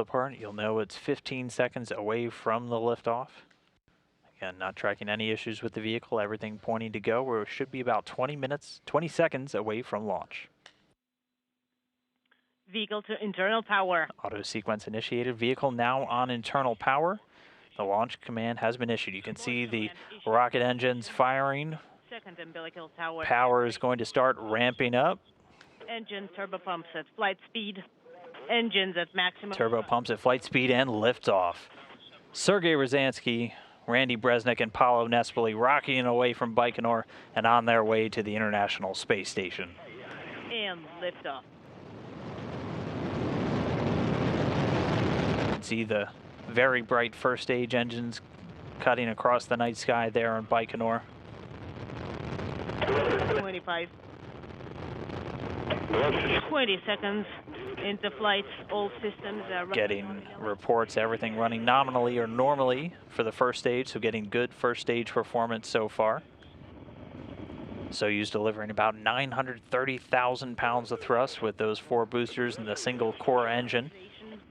apart, you'll know it's 15 seconds away from the liftoff. Again, not tracking any issues with the vehicle, everything pointing to go, where it should be about 20 seconds away from launch. Vehicle to internal power. Auto sequence initiated. Vehicle now on internal power. The launch command has been issued. You can see the rocket engines firing. Second umbilical tower. Power is going to start ramping up. Engine turbopumps at flight speed. Engines at maximum. Turbo pumps at flight speed and liftoff. Sergei Ryazanskiy, Randy Bresnik, and Paolo Nespoli rocketing away from Baikonur and on their way to the International Space Station. And liftoff. You can see the very bright first stage engines cutting across the night sky there on Baikonur. 25. 20 seconds into flight. All systems are getting reports, everything running nominally or normally for the first stage, so getting good first stage performance so far. Soyuz delivering about 930,000 pounds of thrust with those 4 boosters and the single core engine.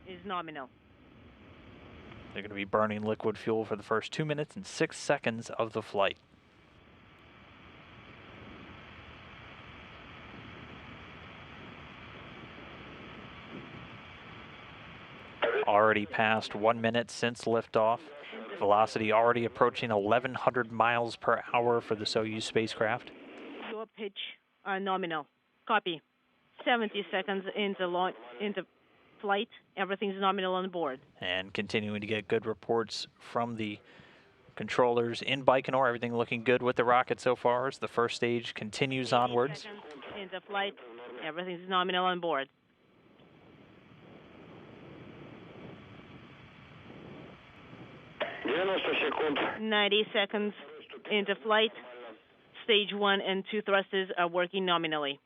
Is nominal. They're going to be burning liquid fuel for the first 2 minutes and 6 seconds of the flight. Already past 1 minute since liftoff. Velocity already approaching 1,100 miles per hour for the Soyuz spacecraft. Your pitch nominal. Copy. 70 seconds into flight. Everything's nominal on board. And continuing to get good reports from the controllers in Baikonur. Everything looking good with the rocket so far as the first stage continues onwards. Seconds into flight. Everything's nominal on board. Секунд. 90 seconds into flight. Stage 1 and 2 thrusters are working nominally.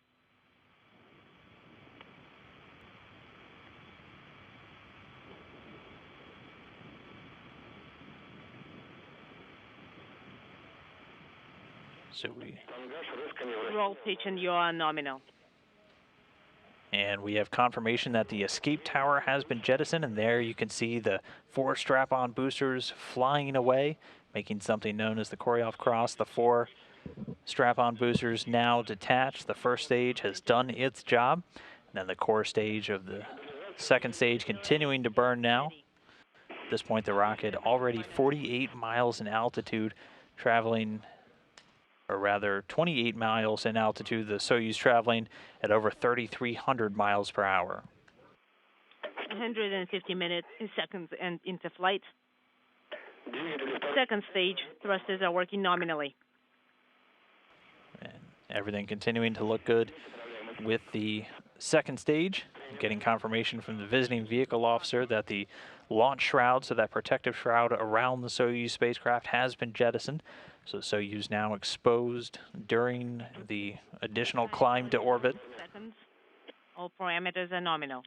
So we Roll pitch and you are nominal. And we have confirmation that the escape tower has been jettisoned, and there you can see the 4 strap-on boosters flying away, making something known as the Koryov Cross. The 4 strap-on boosters now detached. The first stage has done its job, and then the core stage of the second stage continuing to burn now. At this point, the rocket already 48 miles in altitude, traveling, or rather 28 miles in altitude, the Soyuz traveling at over 3,300 miles per hour. 150 seconds and into flight. Second stage, thrusters are working nominally. And everything continuing to look good with the second stage. Getting confirmation from the visiting vehicle officer that the launch shroud, so that protective shroud around the Soyuz spacecraft, has been jettisoned. So Soyuz now exposed during the additional climb to orbit. Seconds. All parameters are nominal.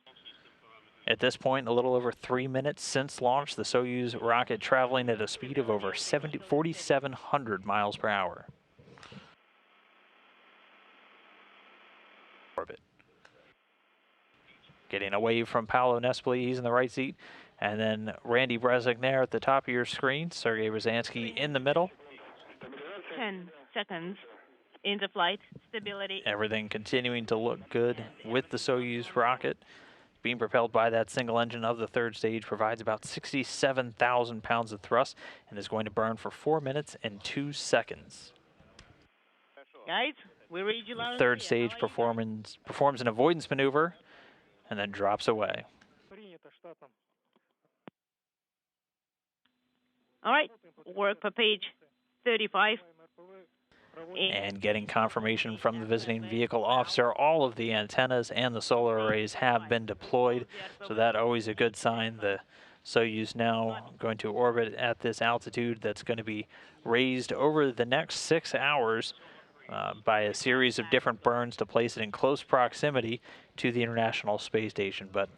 At this point, a little over 3 minutes since launch, the Soyuz rocket traveling at a speed of over 4,700 miles per hour. Orbit. Getting away from Paolo Nespoli, he's in the right seat. And then Randy Bresnik there at the top of your screen. Sergei Ryazanskiy in the middle. 10 seconds into flight. Stability. Everything continuing to look good with the Soyuz rocket. Being propelled by that single engine of the third stage, provides about 67,000 pounds of thrust and is going to burn for 4 minutes and 2 seconds. Guys, we read you loud and Third clear. stage performs an avoidance maneuver and then drops away. All right, work per page 35. And getting confirmation from the visiting vehicle officer, all of the antennas and the solar arrays have been deployed, so that always a good sign. The Soyuz now going to orbit at this altitude that's going to be raised over the next 6 hours by a series of different burns to place it in close proximity to the International Space Station. But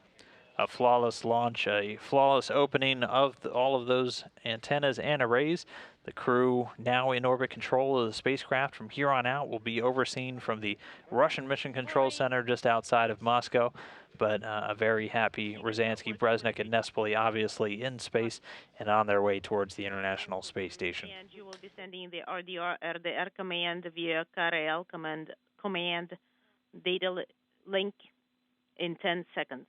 a flawless launch, a flawless opening of all of those antennas and arrays. The crew now in orbit control of the spacecraft from here on out will be overseen from the Russian Mission Control Center just outside of Moscow. But a very happy Rosansky, Bresnik, and Nespoli obviously in space and on their way towards the International Space Station. And you will be sending the RDR command via CAREL command data link in 10 seconds.